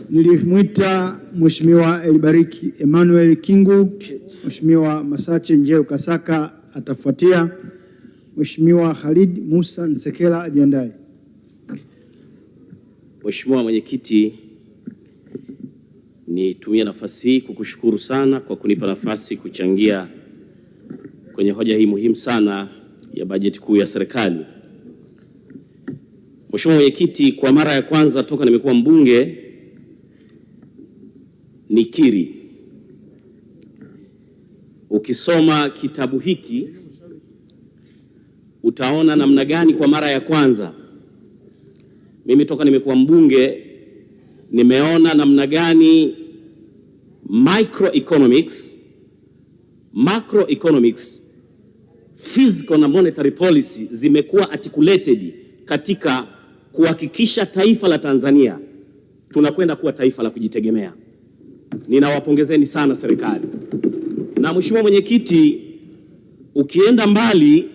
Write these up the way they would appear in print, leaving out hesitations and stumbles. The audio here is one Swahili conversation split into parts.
Nilimwita Mheshimiwa Elibariki Emmanuel Kingu. Mheshimiwa Masache Njero Kasaka atafuatia. Mheshimiwa Khalid Musa Nsekela ajiandae. Mheshimiwa Mwenyekiti, nitumie nafasi hii kukushukuru sana kwa kunipa nafasi kuchangia kwenye hoja hii muhimu sana ya bajeti kuu ya serikali. Mheshimiwa Mwenyekiti, kwa mara ya kwanza toka nimekuwa mbunge nikiri, ukisoma kitabu hiki utaona namna gani kwa mara ya kwanza mimi toka nimekuwa mbunge nimeona namna gani microeconomics, macroeconomics, physical na monetary policy zimekuwa articulated katika kuhakikisha taifa la Tanzania tunakwenda kuwa taifa la kujitegemea. Ninawapongezeni sana serikali. Na Mheshimiwa Mwenyekiti, ukienda mbali,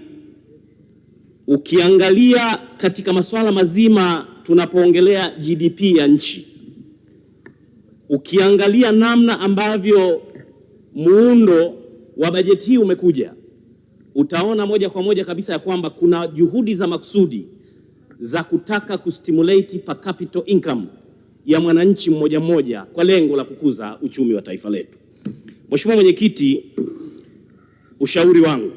ukiangalia katika masuala mazima tunapoongelea GDP ya nchi, ukiangalia namna ambavyo muundo wa bajeti hii umekuja, utaona moja kwa moja kabisa ya kwamba kuna juhudi za makusudi za kutaka kustimulate per capita income ya mwananchi mmoja mmoja kwa lengo la kukuza uchumi wa taifa letu. Mheshimiwa Mwenyekiti, ushauri wangu,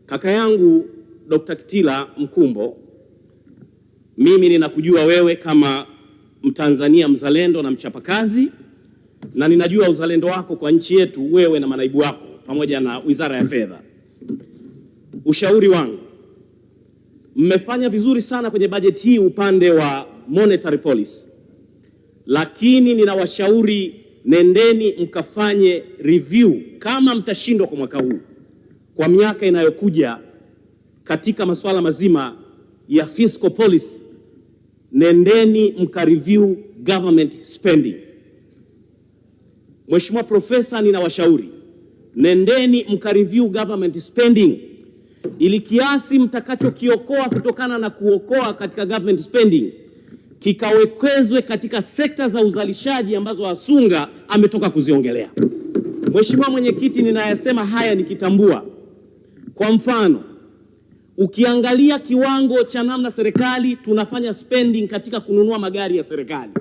kaka yangu Dr. Kitila Mkumbo, mimi ninakujua wewe kama Mtanzania mzalendo na mchapakazi, na ninajua uzalendo wako kwa nchi yetu, wewe na manaibu wako pamoja na Wizara ya Fedha. Ushauri wangu, mmefanya vizuri sana kwenye bajeti hii upande wa monetary policy, lakini ninawashauri nendeni mkafanye review kama mtashindwa kwa mwaka huu, kwa miaka inayokuja katika masuala mazima ya fiscal policy, nendeni mkareview government spending. Mheshimiwa Profesa, ninawashauri nendeni mkareview government spending ili kiasi mtakachokiokoa kutokana na kuokoa katika government spending kikawekezwe katika sekta za uzalishaji ambazo Asunga ametoka kuziongelea. Mheshimiwa Mwenyekiti, ninayasema haya nikitambua, kwa mfano, ukiangalia kiwango cha namna serikali tunafanya spending katika kununua magari ya serikali,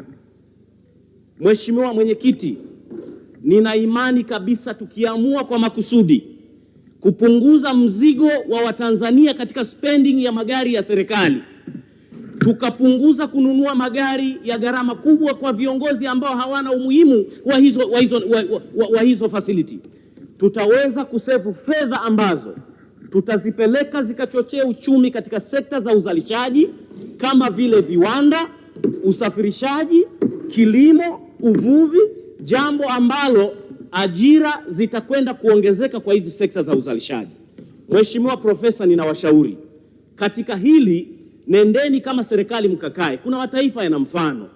Mheshimiwa Mwenyekiti, nina imani kabisa tukiamua kwa makusudi kupunguza mzigo wa Watanzania katika spending ya magari ya serikali, tukapunguza kununua magari ya gharama kubwa kwa viongozi ambao hawana umuhimu wa hizo facility, tutaweza kusave fedha ambazo tutazipeleka zikachochea uchumi katika sekta za uzalishaji kama vile viwanda, usafirishaji, kilimo, uvuvi, jambo ambalo ajira zitakwenda kuongezeka kwa hizi sekta za uzalishaji. Mheshimiwa Profesa, ninawashauri katika hili, nendeni kama serikali mkakae. Kuna mataifa yana mfano,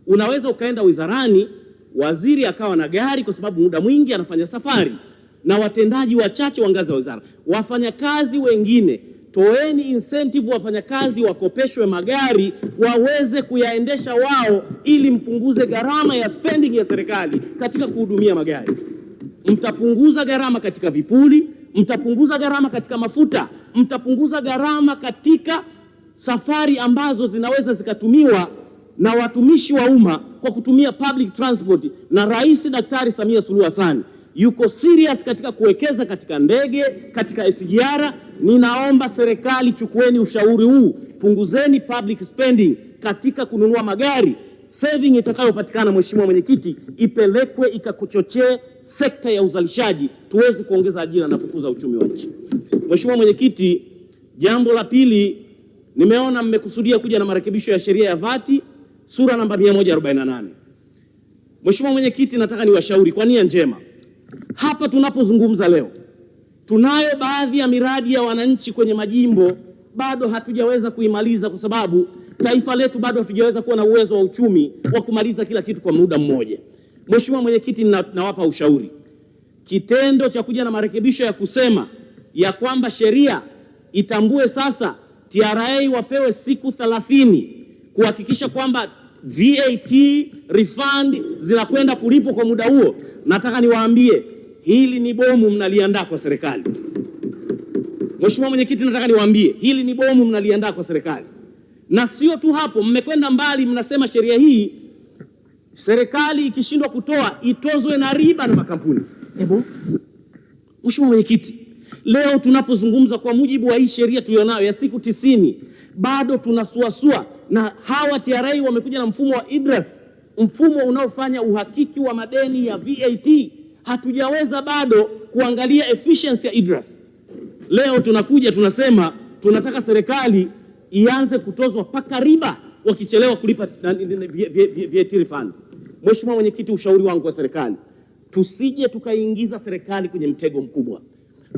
unaweza ukaenda wizarani, waziri akawa na gari kwa sababu muda mwingi anafanya safari, na watendaji wachache wa ngazi ya wizara. Wafanyakazi wengine, toeni incentive wafanyakazi wakopeshwe magari waweze kuyaendesha wao, ili mpunguze gharama ya spending ya serikali katika kuhudumia magari. Mtapunguza gharama katika vipuli, mtapunguza gharama katika mafuta, mtapunguza gharama katika safari ambazo zinaweza zikatumiwa na watumishi wa umma kwa kutumia public transport. Na Rais Daktari Samia Suluhu Hassan yuko serious katika kuwekeza katika ndege, katika SGR. Ninaomba serikali, chukueni ushauri huu, punguzeni public spending katika kununua magari. Saving itakayopatikana, Mheshimiwa Mwenyekiti, ipelekwe ikakuchochee sekta ya uzalishaji, tuweze kuongeza ajira na kukuza uchumi wa nchi. Mheshimiwa Mwenyekiti, jambo la pili, nimeona mmekusudia kuja na marekebisho ya sheria ya VAT sura namba 148. Mheshimiwa Mwenyekiti, nataka niwashauri kwa nia njema, hapa tunapozungumza leo, tunayo baadhi ya miradi ya wananchi kwenye majimbo bado hatujaweza kuimaliza, kwa sababu taifa letu bado hatujaweza kuwa na uwezo wa uchumi wa kumaliza kila kitu kwa muda mmoja. Mheshimiwa Mwenyekiti, nawapa ushauri, kitendo cha kuja na marekebisho ya kusema ya kwamba sheria itambue sasa TRA wapewe siku 30 kuhakikisha kwamba VAT refund zinakwenda kulipwa kwa muda huo. Nataka niwaambie hili ni bomu mnaliandaa kwa serikali. Mheshimiwa Mwenyekiti, nataka niwaambie hili ni bomu mnaliandaa kwa serikali. Na sio tu hapo, mmekwenda mbali, mnasema sheria hii serikali ikishindwa kutoa itozwe na riba na makampuni. Mheshimiwa Mwenyekiti, leo tunapozungumza kwa mujibu wa hii sheria tulionayo ya siku 90 bado tunasuasua, na hawa TRA wamekuja na mfumo wa IDRAS, mfumo unaofanya uhakiki wa madeni ya VAT. Hatujaweza bado kuangalia efficiency ya IDRAS. Leo tunakuja tunasema tunataka serikali ianze kutozwa paka riba wakichelewa kulipa VAT refund. Mheshimiwa Mwenyekiti, ushauri wangu kwa serikali, tusije tukaingiza serikali kwenye mtego mkubwa,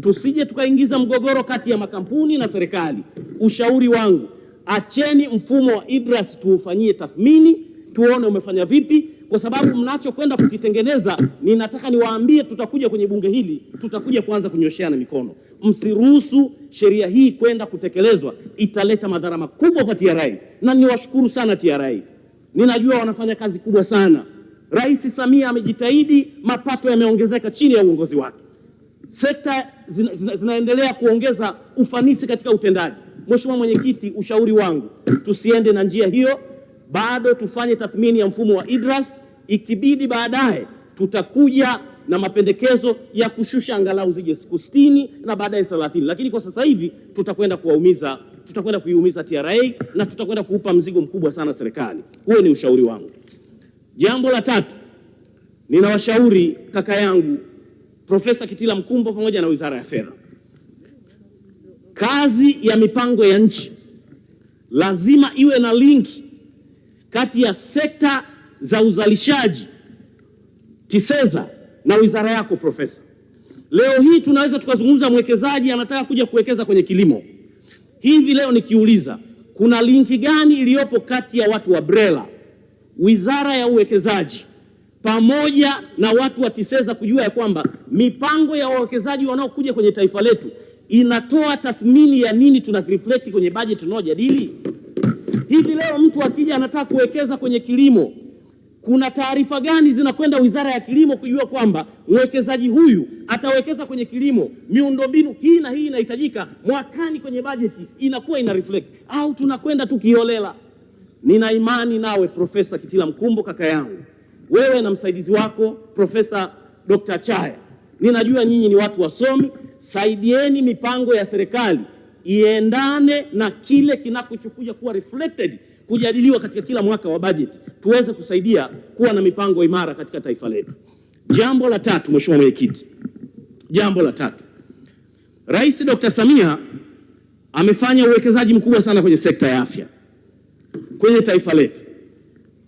tusije tukaingiza mgogoro kati ya makampuni na serikali. Ushauri wangu, acheni mfumo wa IDRAS tuufanyie tathmini, tuone umefanya vipi, kwa sababu mnachokwenda kukitengeneza, ninataka niwaambie, tutakuja kwenye bunge hili, tutakuja kuanza kunyosheana mikono. Msiruhusu sheria hii kwenda kutekelezwa, italeta madhara makubwa kwa TRA. Na niwashukuru sana TRA, ninajua wanafanya kazi kubwa sana. Rais Samia amejitahidi, mapato yameongezeka chini ya uongozi wake. Sekta zinaendelea kuongeza ufanisi katika utendaji. Mheshimiwa Mwenyekiti, ushauri wangu, tusiende na njia hiyo, bado tufanye tathmini ya mfumo wa IDRAS. Ikibidi baadaye tutakuja na mapendekezo ya kushusha angalau zije siku 60 na baadaye 30, lakini kwa sasa hivi tutakwenda kuiumiza TRA na tutakwenda kuupa mzigo mkubwa sana serikali. Huo ni ushauri wangu. Jambo la tatu, ninawashauri kaka yangu Profesa Kitila Mkumbo pamoja na Wizara ya Fedha, kazi ya mipango ya nchi lazima iwe na linki kati ya sekta za uzalishaji TISEZA na wizara yako Profesa. Leo hii tunaweza tukazungumza mwekezaji anataka kuja kuwekeza kwenye kilimo. Hivi leo nikiuliza, kuna linki gani iliyopo kati ya watu wa BRELA, Wizara ya Uwekezaji pamoja na watu wa TISEZA kujua ya kwamba mipango ya wawekezaji wanaokuja kwenye taifa letu inatoa tathmini ya nini tuna reflect kwenye budget tunayojadili? Hivi leo mtu akija anataka kuwekeza kwenye kilimo, kuna taarifa gani zinakwenda Wizara ya Kilimo kujua kwamba mwekezaji huyu atawekeza kwenye kilimo, miundombinu hii na hii inahitajika mwakani kwenye bajeti inakuwa ina reflect, au tunakwenda tukiolela? Nina imani nawe Profesa Kitila Mkumbo kaka yangu, wewe na msaidizi wako Profesa Dr. Chaya, ninajua nyinyi ni watu wasomi. Saidieni mipango ya serikali iendane na kile kinachokuja kuwa reflected kujadiliwa katika kila mwaka wa bajeti, tuweze kusaidia kuwa na mipango imara katika taifa letu. Jambo la tatu, Mheshimiwa Mwenyekiti, jambo la tatu, Rais Dr. Samia amefanya uwekezaji mkubwa sana kwenye sekta ya afya kwenye taifa letu,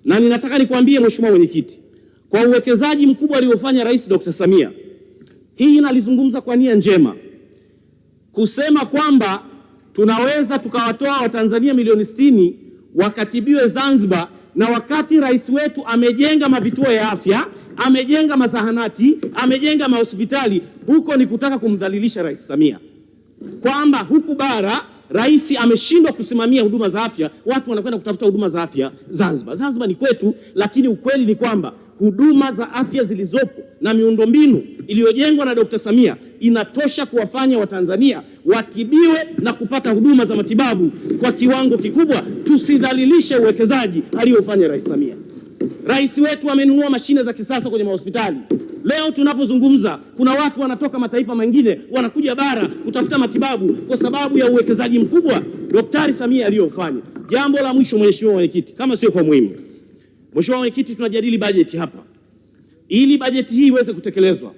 na ninataka nikwambie Mheshimiwa Mwenyekiti, kwa uwekezaji mkubwa aliofanya Rais Dr. Samia, hii nalizungumza kwa nia njema, kusema kwamba tunaweza tukawatoa Watanzania milioni 60 wakatibiwe Zanzibar, na wakati rais wetu amejenga mavituo ya afya, amejenga mazahanati, amejenga mahospitali. Huko ni kutaka kumdhalilisha Rais Samia, kwamba huku bara rais ameshindwa kusimamia huduma za afya, watu wanakwenda kutafuta huduma za afya Zanzibar. Zanzibar ni kwetu, lakini ukweli ni kwamba huduma za afya zilizopo na miundombinu iliyojengwa na Dr. Samia inatosha kuwafanya Watanzania watibiwe na kupata huduma za matibabu kwa kiwango kikubwa. Tusidhalilishe uwekezaji aliofanya Rais Samia. Rais wetu amenunua mashine za kisasa kwenye mahospitali. Leo tunapozungumza, kuna watu wanatoka mataifa mengine wanakuja bara kutafuta matibabu kwa sababu ya uwekezaji mkubwa Daktari Samia aliyofanya. Jambo la mwisho, Mheshimiwa Mwenyekiti, kama sio kwa muhimu, Mheshimiwa Mwenyekiti, tunajadili bajeti hapa. Ili bajeti hii iweze kutekelezwa,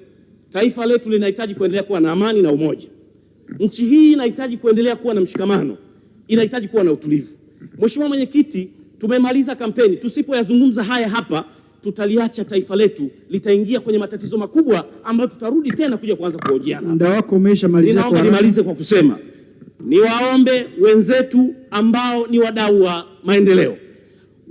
taifa letu linahitaji kuendelea kuwa na amani na umoja. Nchi hii inahitaji kuendelea kuwa na mshikamano, inahitaji kuwa na utulivu. Mheshimiwa Mwenyekiti, tumemaliza kampeni. Tusipoyazungumza haya hapa, tutaliacha taifa letu litaingia kwenye matatizo makubwa ambayo tutarudi tena kuja kuanza kuhojiana. Muda wako umeshamalizika. Ninaomba nimalize kwa kusema, niwaombe wenzetu ambao ni wadau wa maendeleo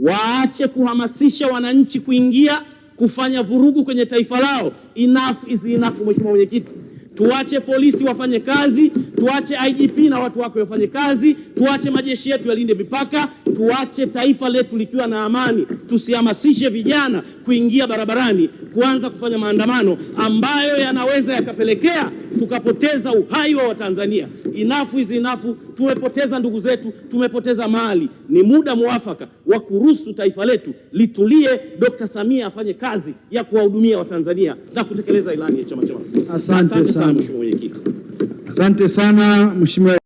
waache kuhamasisha wananchi kuingia kufanya vurugu kwenye taifa lao. Enough is enough, Mheshimiwa Mwenyekiti. Tuache polisi wafanye kazi, tuache IGP na watu wake wafanye kazi, tuache majeshi yetu yalinde mipaka, tuache taifa letu likiwa na amani. Tusihamasishe vijana kuingia barabarani kuanza kufanya maandamano ambayo yanaweza yakapelekea tukapoteza uhai wa Watanzania. Enough is enough. Tumepoteza ndugu zetu, tumepoteza mali. Ni muda mwafaka wa kuruhusu taifa letu litulie, Dr. Samia afanye kazi ya kuwahudumia Watanzania na kutekeleza ilani ya Chama cha Mapinduzi. Asante sana Mheshimiwa Mwenyekiti. Asante sana Mheshimiwa.